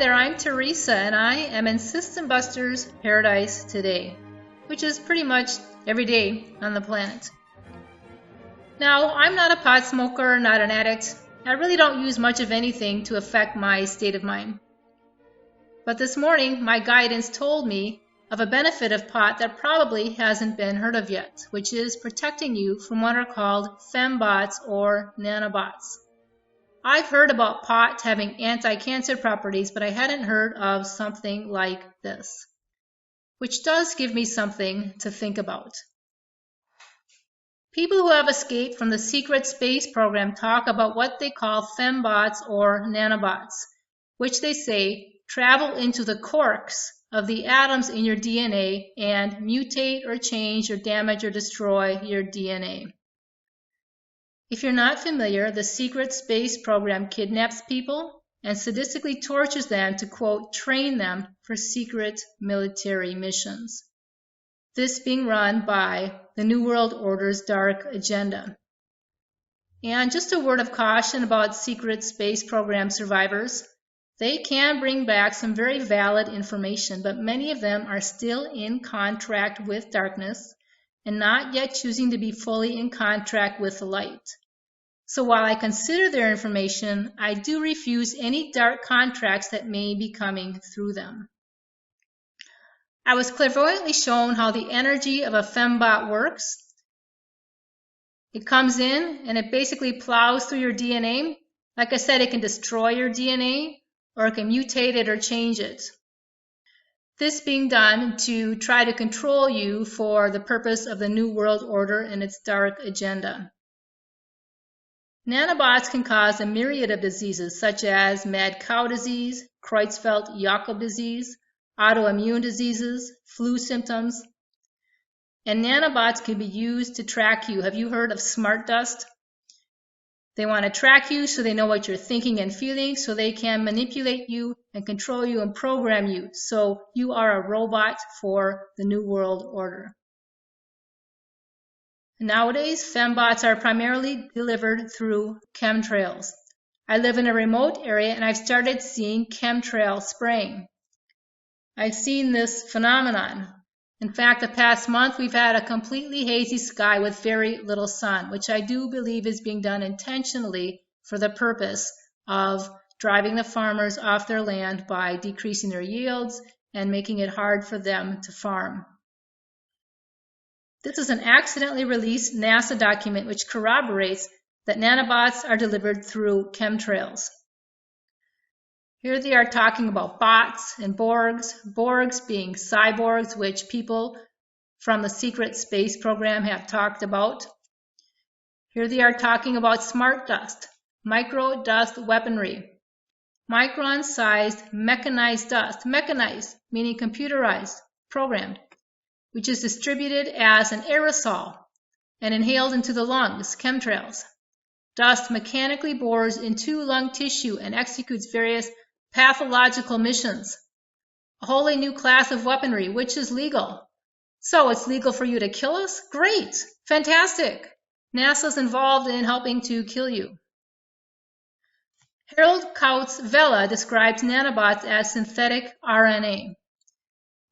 Hi there, I'm Teresa, and I am in System Busters Paradise today, which is pretty much every day on the planet. Now, I'm not a pot smoker, not an addict. I really don't use much of anything to affect my state of mind. But this morning, my guidance told me of a benefit of pot that probably hasn't been heard of yet, which is protecting you from what are called fembots or nanobots. I've heard about pot having anti-cancer properties, but I hadn't heard of something like this, which does give me something to think about. People who have escaped from the secret space program talk about what they call fembots or nanobots, which they say travel into the corks of the atoms in your DNA and mutate or change or damage or destroy your DNA. If you're not familiar, the secret space program kidnaps people and sadistically tortures them to, quote, train them for secret military missions. This being run by the New World Order's dark agenda. And just a word of caution about secret space program survivors. They can bring back some very valid information, but many of them are still in contract with darkness and not yet choosing to be fully in contract with the light. So while I consider their information, I do refuse any dark contracts that may be coming through them. I was clairvoyantly shown how the energy of a fembot works. It comes in and it basically plows through your DNA. Like I said, it can destroy your DNA or it can mutate it or change it. This being done to try to control you for the purpose of the New World Order and its dark agenda. Nanobots can cause a myriad of diseases such as mad cow disease, Creutzfeldt-Jakob disease, autoimmune diseases, flu symptoms. And nanobots can be used to track you. Have you heard of smart dust? They want to track you so they know what you're thinking and feeling so they can manipulate you and control you and program you. So you are a robot for the New World Order. Nowadays, fembots are primarily delivered through chemtrails. I live in a remote area and I've started seeing chemtrail spraying. I've seen this phenomenon. In fact, the past month we've had a completely hazy sky with very little sun, which I do believe is being done intentionally for the purpose of driving the farmers off their land by decreasing their yields and making it hard for them to farm. This is an accidentally released NASA document which corroborates that nanobots are delivered through chemtrails. Here they are talking about bots and Borgs, Borgs being cyborgs, which people from the secret space program have talked about. Here they are talking about smart dust, micro dust weaponry, micron-sized mechanized dust, mechanized meaning computerized, programmed, which is distributed as an aerosol and inhaled into the lungs, chemtrails. Dust mechanically bores into lung tissue and executes various pathological missions. A wholly new class of weaponry, which is legal. So it's legal for you to kill us? Great! Fantastic! NASA's involved in helping to kill you. Harold Kautz-Vella describes nanobots as synthetic RNA.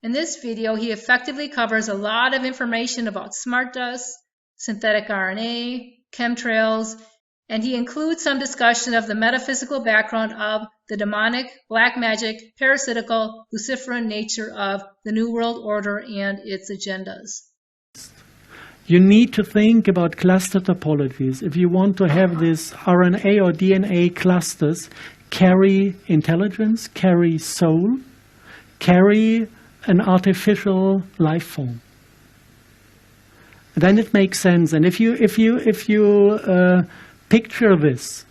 In this video, he effectively covers a lot of information about smart dust, synthetic RNA, chemtrails, and he includes some discussion of the metaphysical background of the demonic, black magic, parasitical, luciferin nature of the New World Order and its agendas. You need to think about cluster topologies. If you want to have these RNA or DNA clusters carry intelligence, carry soul, carry an artificial life form, then it makes sense. And if you picture this,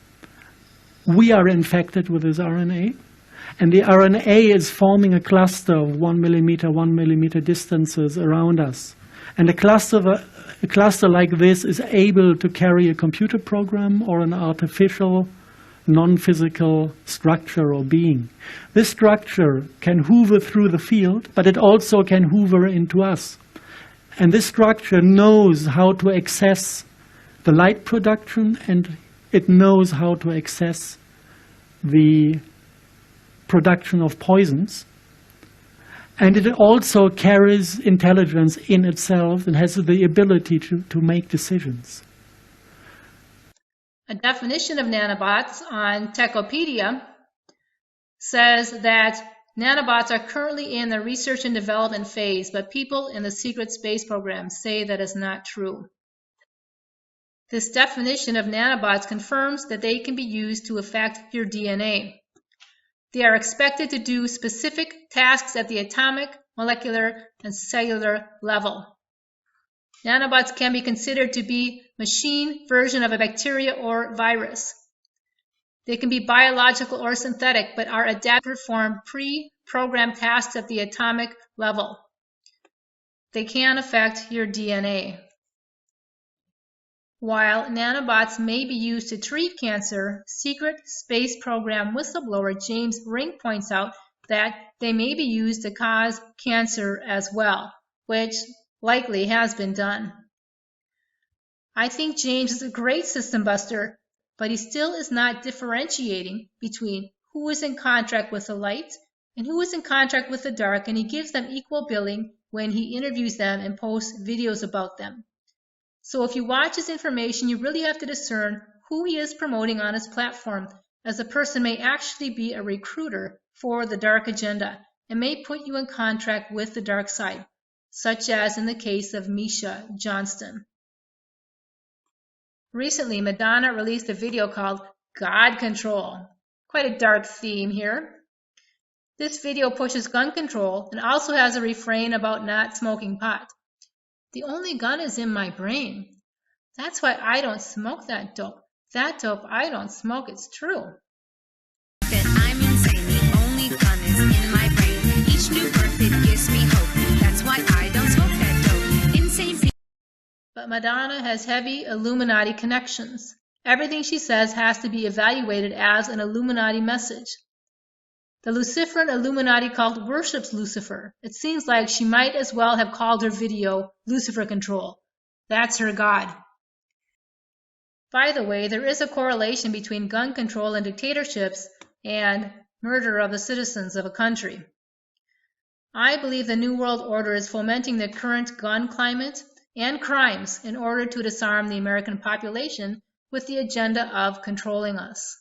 we are infected with this RNA, and the RNA is forming a cluster of 1 millimeter distances around us. And a cluster like this is able to carry a computer program or an artificial, non-physical structure or being. This structure can hoover through the field, but it also can hoover into us. And this structure knows how to access the light production, and it knows how to access the production of poisons. And it also carries intelligence in itself and has the ability to make decisions. A definition of nanobots on Techopedia says that nanobots are currently in the research and development phase, but people in the secret space program say that is not true. This definition of nanobots confirms that they can be used to affect your DNA. They are expected to do specific tasks at the atomic, molecular, and cellular level. Nanobots can be considered to be a machine version of a bacteria or virus. They can be biological or synthetic, but are adapted to perform pre-programmed tasks at the atomic level. They can affect your DNA. While nanobots may be used to treat cancer, secret space program whistleblower James Rink points out that they may be used to cause cancer as well, which likely has been done. I think James is a great system buster, but he still is not differentiating between who is in contract with the light and who is in contract with the dark, and he gives them equal billing when he interviews them and posts videos about them. So if you watch his information, you really have to discern who he is promoting on his platform, as a person may actually be a recruiter for the dark agenda and may put you in contract with the dark side, such as in the case of Misha Johnston. Recently, Madonna released a video called God Control. Quite a dark theme here. This video pushes gun control and also has a refrain about not smoking pot. The only gun is in my brain. That's why I don't smoke that dope. That dope I don't smoke, it's true. That I'm insane, the only gun is in my brain. Each new birth, it gives me hope. That's why I don't smoke that dope. Insane people. But Madonna has heavy Illuminati connections. Everything she says has to be evaluated as an Illuminati message. The Luciferan Illuminati cult worships Lucifer. It seems like she might as well have called her video Lucifer Control. That's her god. By the way, there is a correlation between gun control and dictatorships and murder of the citizens of a country. I believe the New World Order is fomenting the current gun climate and crimes in order to disarm the American population with the agenda of controlling us.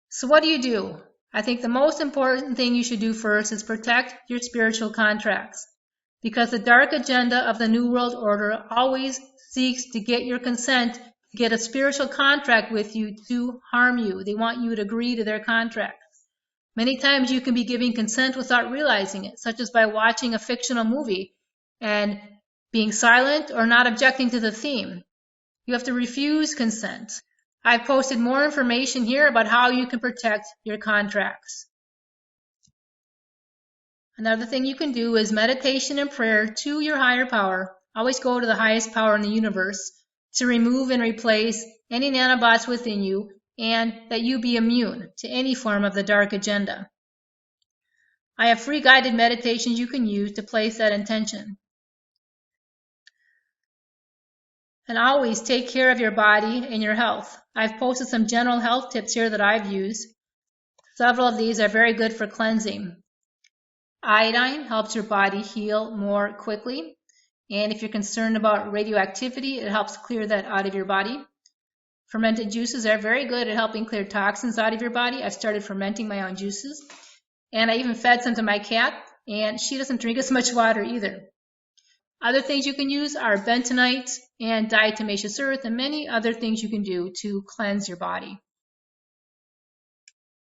So what do? I think the most important thing you should do first is protect your spiritual contracts, because the dark agenda of the New World Order always seeks to get your consent to get a spiritual contract with you to harm you. They want you to agree to their contract. Many times you can be giving consent without realizing it, such as by watching a fictional movie and being silent or not objecting to the theme. You have to refuse consent. I've posted more information here about how you can protect your contracts. Another thing you can do is meditation and prayer to your higher power. Always go to the highest power in the universe to remove and replace any nanobots within you, and that you be immune to any form of the dark agenda. I have free guided meditations you can use to place that intention. And always take care of your body and your health. I've posted some general health tips here that I've used. Several of these are very good for cleansing. Iodine helps your body heal more quickly. And if you're concerned about radioactivity, it helps clear that out of your body. Fermented juices are very good at helping clear toxins out of your body. I've started fermenting my own juices. And I even fed some to my cat, and she doesn't drink as much water either. Other things you can use are bentonite and diatomaceous earth and many other things you can do to cleanse your body.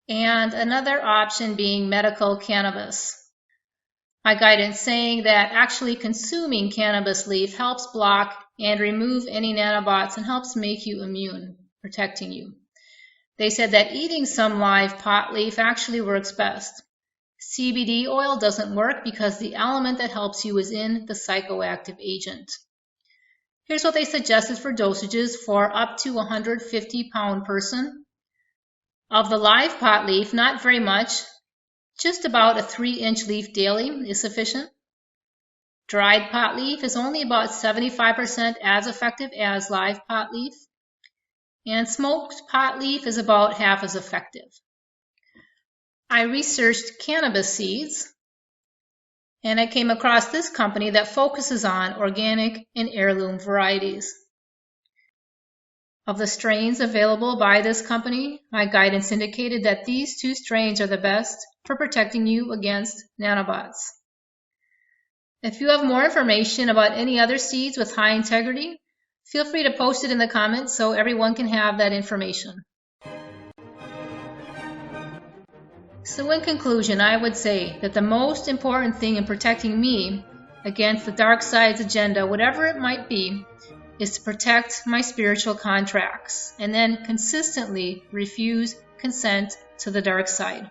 And another option being medical cannabis. My guidance saying that actually consuming cannabis leaf helps block and remove any nanobots and helps make you immune, protecting you. They said that eating some live pot leaf actually works best. CBD oil doesn't work because the element that helps you is in the psychoactive agent. Here's what they suggested for dosages for up to 150-pound person. Of the live pot leaf, not very much, just about a 3-inch leaf daily is sufficient. Dried pot leaf is only about 75% as effective as live pot leaf, and smoked pot leaf is about half as effective. I researched cannabis seeds, and I came across this company that focuses on organic and heirloom varieties. Of the strains available by this company, my guidance indicated that these 2 strains are the best for protecting you against nanobots. If you have more information about any other seeds with high integrity, feel free to post it in the comments so everyone can have that information. So in conclusion, I would say that the most important thing in protecting me against the dark side's agenda, whatever it might be, is to protect my spiritual contracts and then consistently refuse consent to the dark side.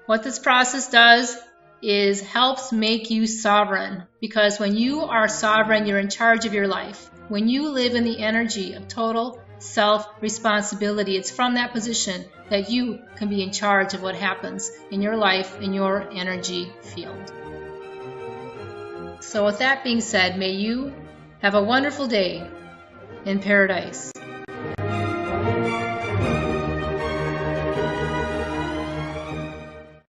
What this process does is helps make you sovereign, because when you are sovereign, you're in charge of your life. When you live in the energy of total self-responsibility, it's from that position that you can be in charge of what happens in your life, in your energy field. So with that being said, may you have a wonderful day in paradise.